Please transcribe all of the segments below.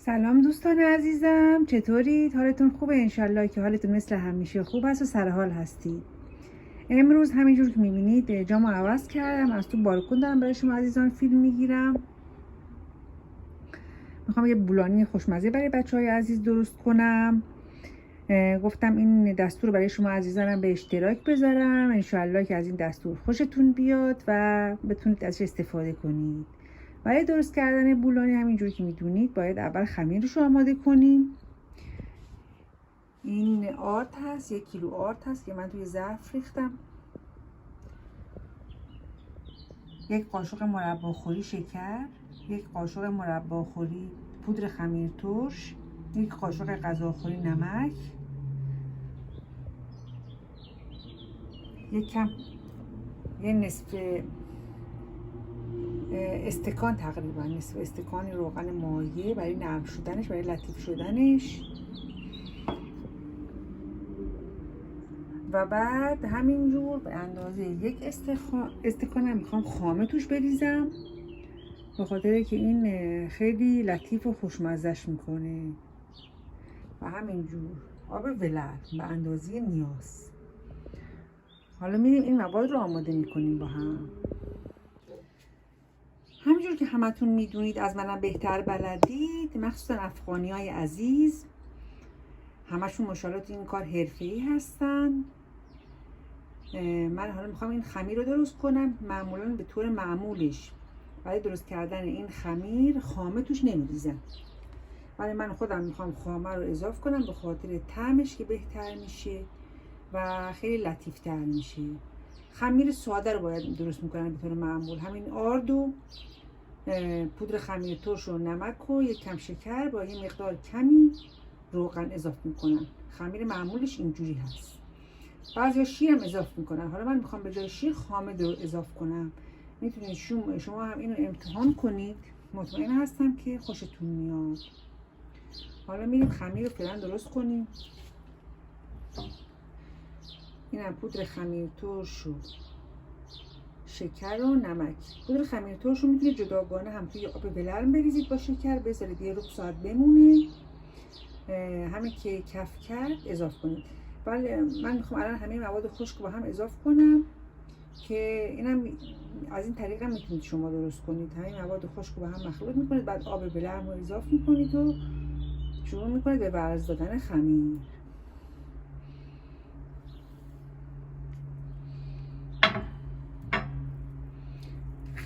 سلام دوستان عزیزم، چطورید؟ حالتون خوبه؟ انشالله که حالتون مثل همیشه خوب است و سرحال هستید. امروز همینجور که میبینید جامو عوض کردم، از تو بالکن دارم برای شما عزیزان فیلم میگیرم. میخوام یه بولانی خوشمزه برای بچهای عزیز درست کنم. گفتم این دستور رو برای شما عزیزانم به اشتراک بذارم، انشالله که از این دستور خوشتون بیاد و بتونید ازش استفاده کنید. برای درست کردن بولانی همینجور که میدونید باید اول خمیرش رو آماده کنیم. این آرد هست، 1 کیلو آرد هست که من توی ظرف ریختم. 1 قاشق مرباخوری شکر، 1 قاشق مرباخوری پودر خمیر ترش، 1 قاشق غذاخوری نمک، یه نصف استکان تقریبا، نصف استکان روغن مایع برای نرم شدنش، برای لطیف شدنش. و بعد همینجور به اندازه 1 استکان میخوام خامه توش بریزم، به خاطر که این خیلی لطیف و خوشمزهش میکنه. و همینجور آب ولر به اندازه نیاز. حالا میریم این مواد رو آماده میکنیم با هم. همینجور که همتون میدونید، از منم بهتر بلدید، مخصوصا افغانی های عزیز، همشون ماشاءالله این کار حرفه‌ای هستن. من حالا میخوام این خمیر رو درست کنم. معمولا به طور معمولش برای درست کردن این خمیر خامه توش نمیریزم، ولی من خودم میخوام خامه رو اضافه کنم به خاطر طعمش که بهتر میشه و خیلی لطیفتر میشه. خمیر ساده رو باید درست میکنم به طور معمول. همین آرد و پودر خمیر ترش و نمک و 1 کم شکر با یه مقدار کمی روغن اضافه میکنم. خمیر معمولش اینجوری هست. بعضیا شیر هم اضافه میکنن. حالا من میخوام به جای شیر خامه رو اضافه کنم. میتونید شما هم اینو امتحان کنید، مطمئن هستم که خوشتون میاد. حالا میریم خمیر رو فعلا درست کنیم. اینم پودر خمیر ترش و شکر و نمک. پودر خمیر ترش رو میتونید جداگانه هم توی آب ولرم بریزید با شکر، بذارید یه ربع ساعت بمونه. همین که کف کرد اضافه کنید. ولی من میخوام الان همه مواد خشک با هم اضافه کنم که اینم از این طریق هم میتونید شما درست کنید. همه مواد خشک با هم مخلوط میکنید، بعد آب ولرم رو اضافه میکنید و شروع میکنید به ورز دادن خمیر.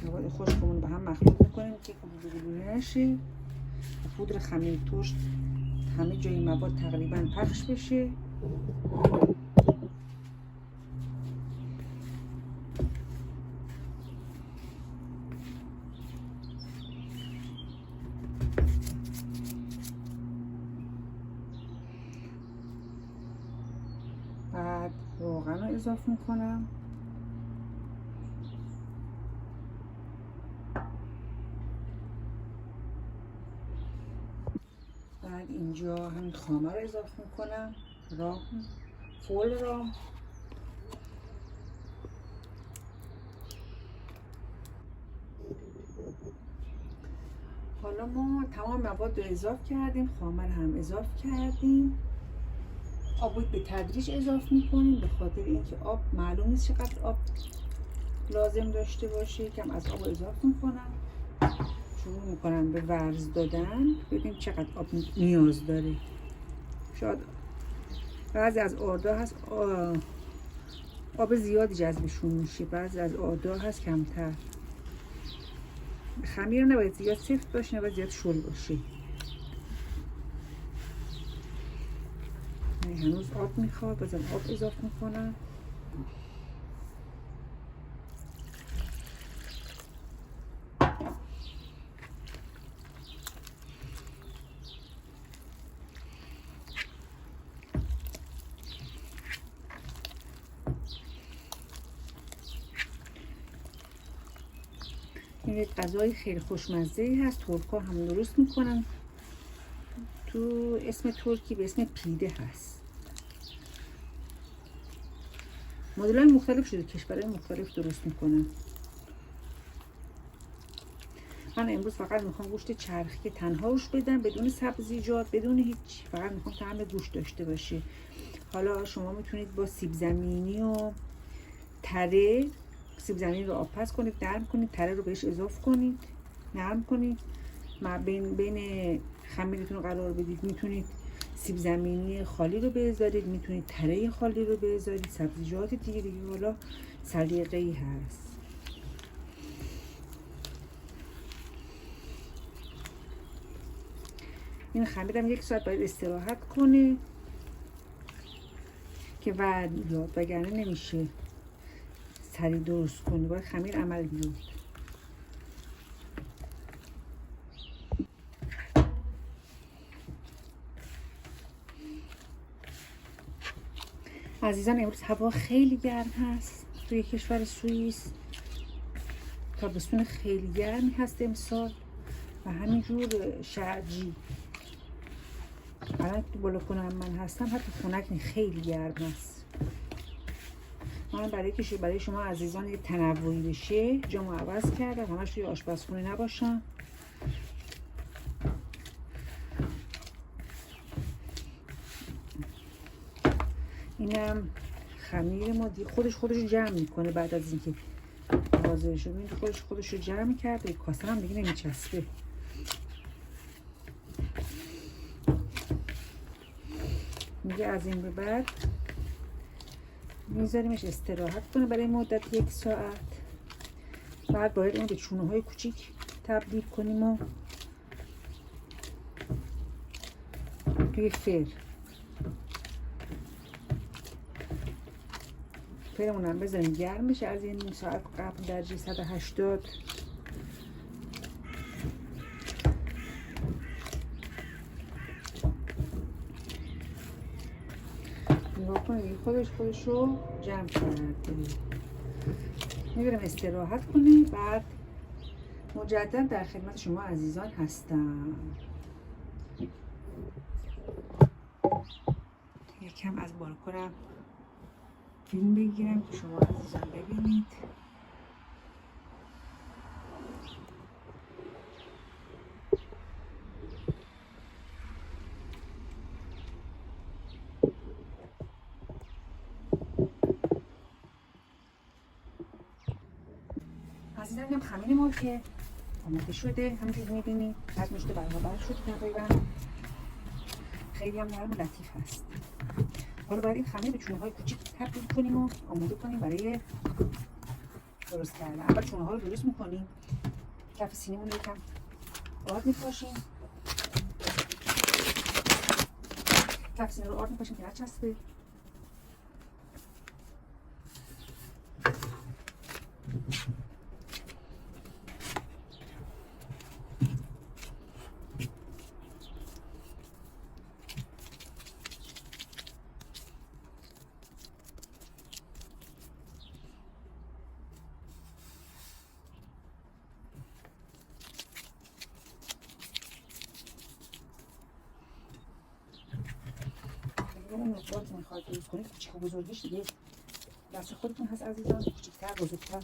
مواد خشکمون با هم مخلوط میکنیم که گلوله نشه. پودر خمیر ترش همه جای مواد تقریبا پخش بشه. بعد روغن رو اضافه میکنم. بعد اینجا همین خامه رو اضافه میکنم، فول را. حالا ما تمام مواد رو اضافه کردیم، خامه رو هم اضافه کردیم. آب رو به تدریج اضافه میکنیم به خاطر اینکه آب معلوم نیست چقدر آب لازم داشته باشه. کم از آب اضافه میکنم، شروع میکنم به ورز دادن. ببین چقدر آب نیاز داره. شاید بعضی از آردا هست آب زیادی جذبشون میشه، بعضی از آردا هست کمتر. خمیر نباید زیاد سفت باشه، نباید زیاد شل باشه. هنوز آب میخواد، بازم آب اضافه میکنم. این یک غذای خیلی خوشمزه هست، ترک‌ها هم درست میکنن. تو اسم ترکی به اسم پیده هست. مدل‌های مختلف شده، کشورهای مختلف درست میکنن. من امروز فقط میخوام گوشت چرخی تنها روش بدم، بدون سبزیجات، بدون هیچ، فقط میخوام طعم گوشت داشته باشه. حالا شما میتونید با سیب زمینی و تره، سیب زمینی رو آب پز کنید، نرم کنید، تره رو بهش اضافه کنید، نرم کنید، بین خمیرتون قرار بدید. میتونید سیب زمینی خالی رو بذارید، میتونید تره خالی رو بذارید، سبزیجات دیگه حالا سلیقه‌ای هست. این خمیرم 1 ساعت باید استراحت کنه که بعد بیاد، وگرنه نمیشه سریع درست کنه، باید خمیر عمل بیاد. عزیزان امروز هوا خیلی گرم هست توی کشور سوئیس، تابستون خیلی گرمی هست امسال و همینجور شرجی. الان تو بالکن من هستم، حتی خنک خیلی گرم است. من برای شما عزیزان یه تنوعی بشه جامو عوض کردم، همش توی آشپزخونه نباشم. اینم خمیر ما خودش رو جمع میکنه بعد از اینکه حاضر شد. این خودش رو جمع میکرد، کاسه هم دیگه نمیچسبه. میگه از این به بعد میذاریمش استراحت کنه برای مدت 1 ساعت. بعد باید اون به چونه های کوچیک تبدیل کنیم و توی فرمون هم بذاریم گرم بشه از این نیم ساعت قبل درجه 180. نگاه کنید خودش رو جمع کرده. میبرم استراحت کنه، بعد مجددا در خدمت شما عزیزان هستم. یکم از بالکنم فیلم بگیرم که شما عزیزان ببینید. عزیزان هم خمیر ما که آماده شده، همونجور میبینید از مشت برابر شد تقریبا، خیلی هم نرم و لطیف هست. حالا باید این خمیر به چونه های کوچیک تبدیل کنیم و آماده کنیم برای درست کردن. اول چونه ها رو درست میکنیم، کف سینیمون رو یکم آرد میپاشیم، کف سینه رو آرد میپاشیم که نچسبه. اون مقدار که میخواید درست کنید کوچیک و بزرگیش دیگه دست خودتون هست عزیزان، کوچیک‌تر بزرگتر.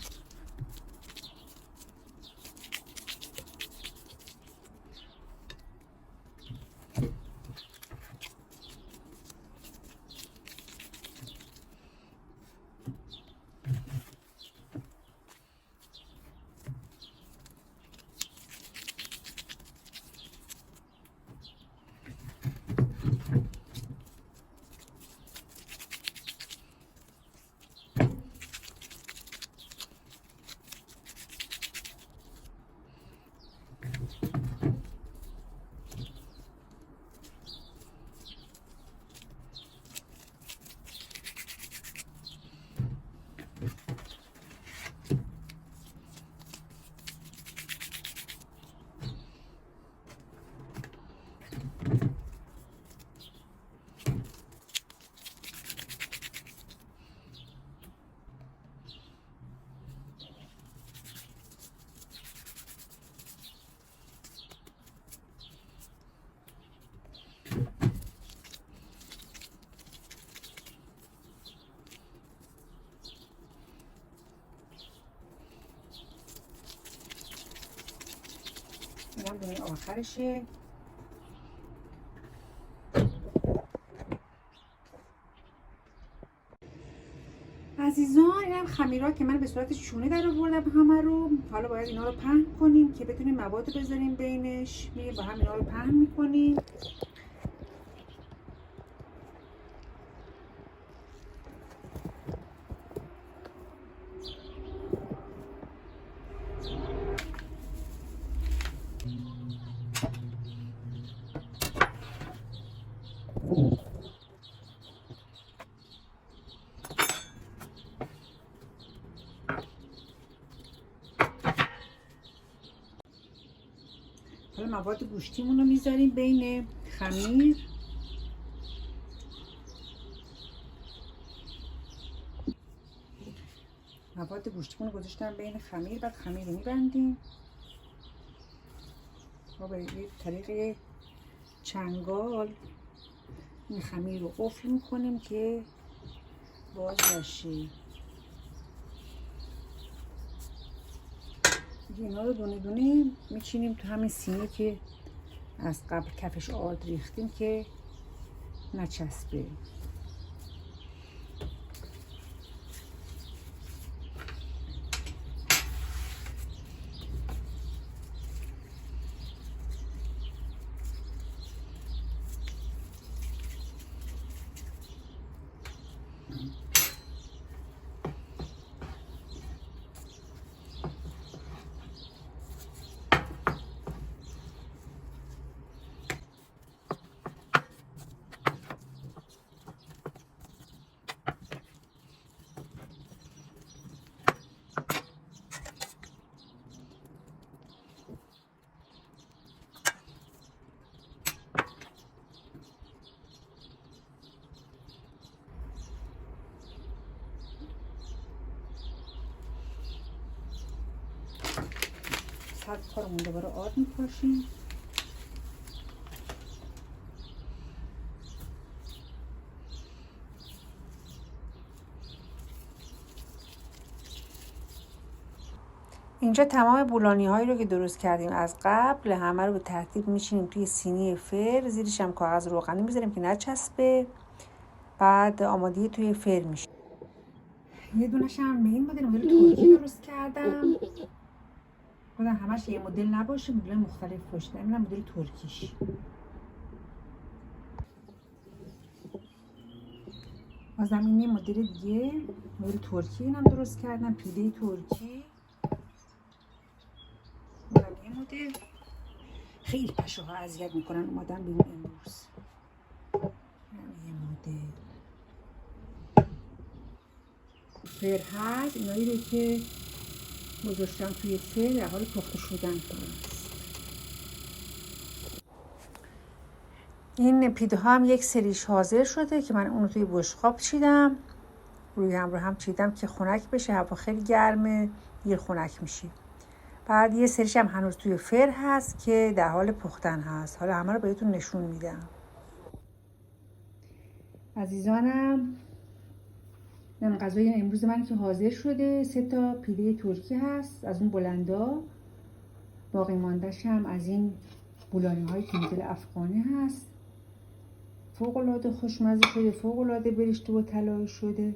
آخرشه. عزیزان اینم خمیرات که من به صورت چونه در آوردم همه رو. حالا باید اینا رو پهن کنیم که بتونیم مواد بذاریم بینش. میریم با هم اینا رو پهن میکنیم. حالا مواد گوشتیمون رو میذاریم بین خمیر. مواد گوشتیمون رو گذاشتم بین خمیر. بعد خمیر رو میبندیم و به طریق چنگال این خمیر رو قفل میکنیم که باز نشه. اینا رو دونه دونه میچینیم تو همین سینی که از قبل کفش آرد ریختیم که نچسبه. سر کارمون دوباره آرد میپاشیم. اینجا تمام بولانی هایی رو که درست کردیم از قبل همه رو به ترتیب میچینیم توی سینی فر. زیرش هم کاغذ روغنی میذاریم که نچسبه. بعد آماده توی فر میشه. یه دونش هم به این مدل ترکی درست کردم. خودم همش یه مدل نباشه، مدل مختلف باشه. نمیدونم مدل ترکیش. بازم این یه مدل دیگه، مدل ترکی اینم درست کردم، پیله ترکی. یه مدل خیلی پشه ها اذیت میکنن اومدن بیرون امروز. یه مدل فر هست. اینایی رو که گذاشتم توی فر در حال پخته شدن هست. این پیده ها هم یک سریش حاضر شده که من اونو توی بشقاب چیدم، روی هم چیدم که خنک بشه. هوا خیلی گرمه، دیر خنک میشه. بعد یه سریش هم هنوز توی فر هست که در حال پختن هست. حالا همه رو بهتون نشون میدم. عزیزانم این غذای امروز من که حاضر شده. 3 تا پیله ترکی هست از اون بلندا. باقی ماندهش هم از این بولانی های که مدل افغانی هست. فوق العاده خوشمزه شده، فوق العاده برشته و طلایی شده.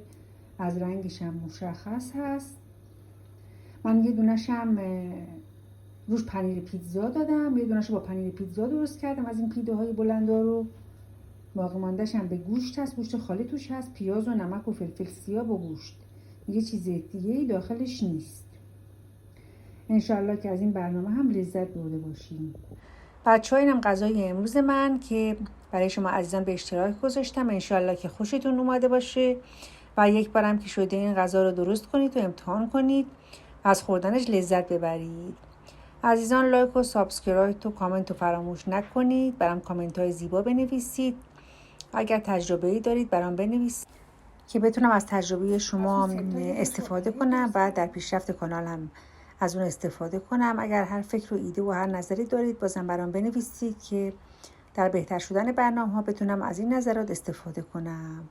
از رنگش هم مشخص هست. من یه دونش هم روش پنیر پیتزا دادم، یه دونش با پنیر پیتزا درست کردم از این پیده های بلندا رو. باقی ماندهش هم به گوشت هست، گوشت خالی توش هست، پیاز و نمک و فلفل سیاه با گوشت. یه چیز دیگه داخلش نیست. انشالله که از این برنامه هم لذت برده باشیم. بچه‌ها اینم غذای امروز من که برای شما عزیزان به اشتراک گذاشتم. انشالله که خوشتون اومده باشه و یک بارم که شده این غذا رو درست کنید و امتحان کنید و از خوردنش لذت ببرید. عزیزان لایک و سابسکرایب و کامنت رو فراموش نکنید. برام کامنت های زیبا بنویسید. اگر تجربه‌ای دارید برام بنویسید که بتونم از تجربه شما استفاده کنم و در پیشرفت کانال هم از اون استفاده کنم. اگر هر فکر و ایده و هر نظری دارید بازم برام بنویسید که در بهتر شدن برنامه‌ها بتونم از این نظرات استفاده کنم.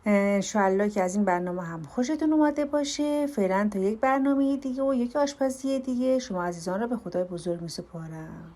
انشالله که از این برنامه هم خوشتون اومده باشه. فعلا تا یک برنامه دیگه و یک آشپزی دیگه شما عزیزان را به خدای بزرگ میسپارم.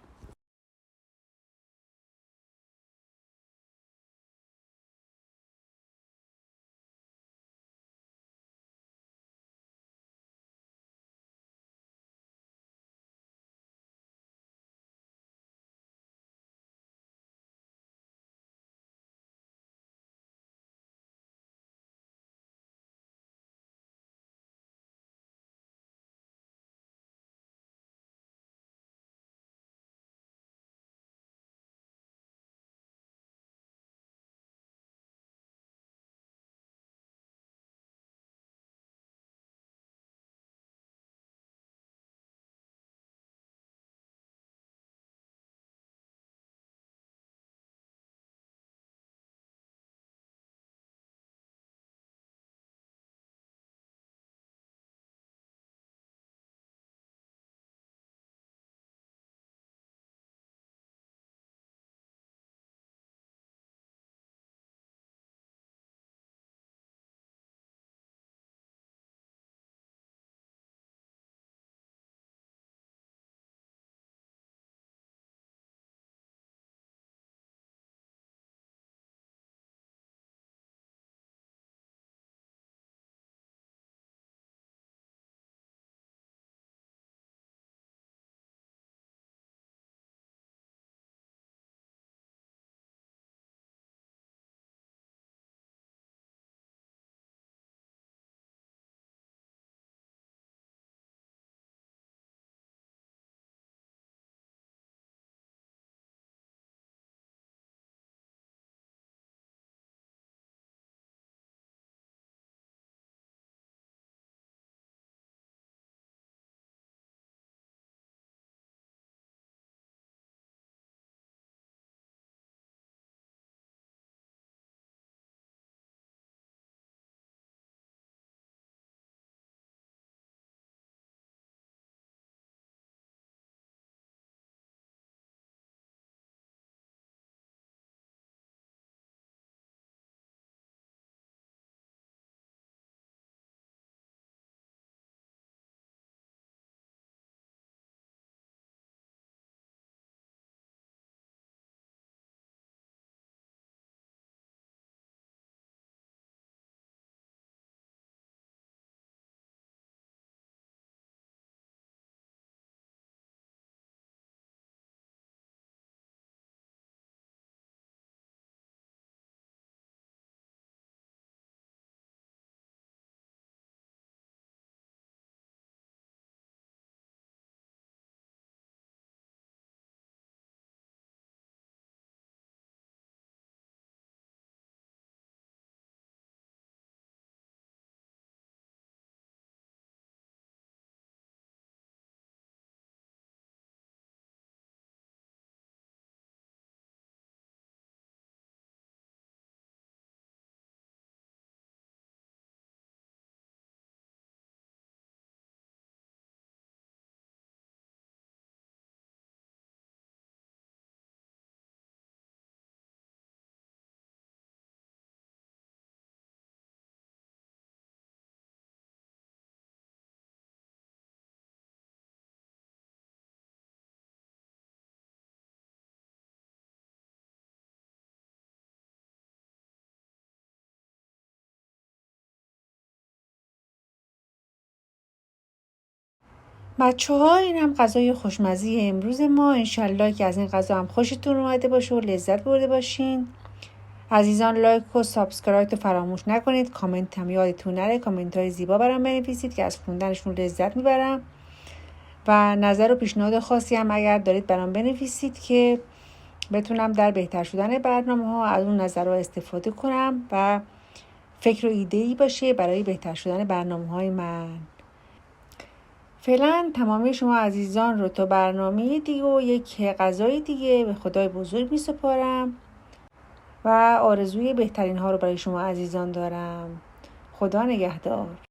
بچه‌ها این هم غذای خوشمزه امروز ما. انشالله که از این غذا هم خوشتون اومده باشه و لذت برده باشین. عزیزان لایک و سابسکرایب رو فراموش نکنید. کامنت هم یادتون نره، کامنت های زیبا برام بنویسید که از خوندنشون لذت میبرم. و نظر و پیشنهاد خاصی هم اگر دارید برام بنویسید که بتونم در بهتر شدن برنامه‌ها از اون نظرها استفاده کنم و فکر و ایده‌ای باشه برای بهتر شدن برنامه‌های من. فعلا تمامی شما عزیزان رو تا برنامه دیگه و یک غذای دیگه به خدای بزرگ می‌سپارم و آرزوی بهترین ها رو برای شما عزیزان دارم. خدا نگهدار.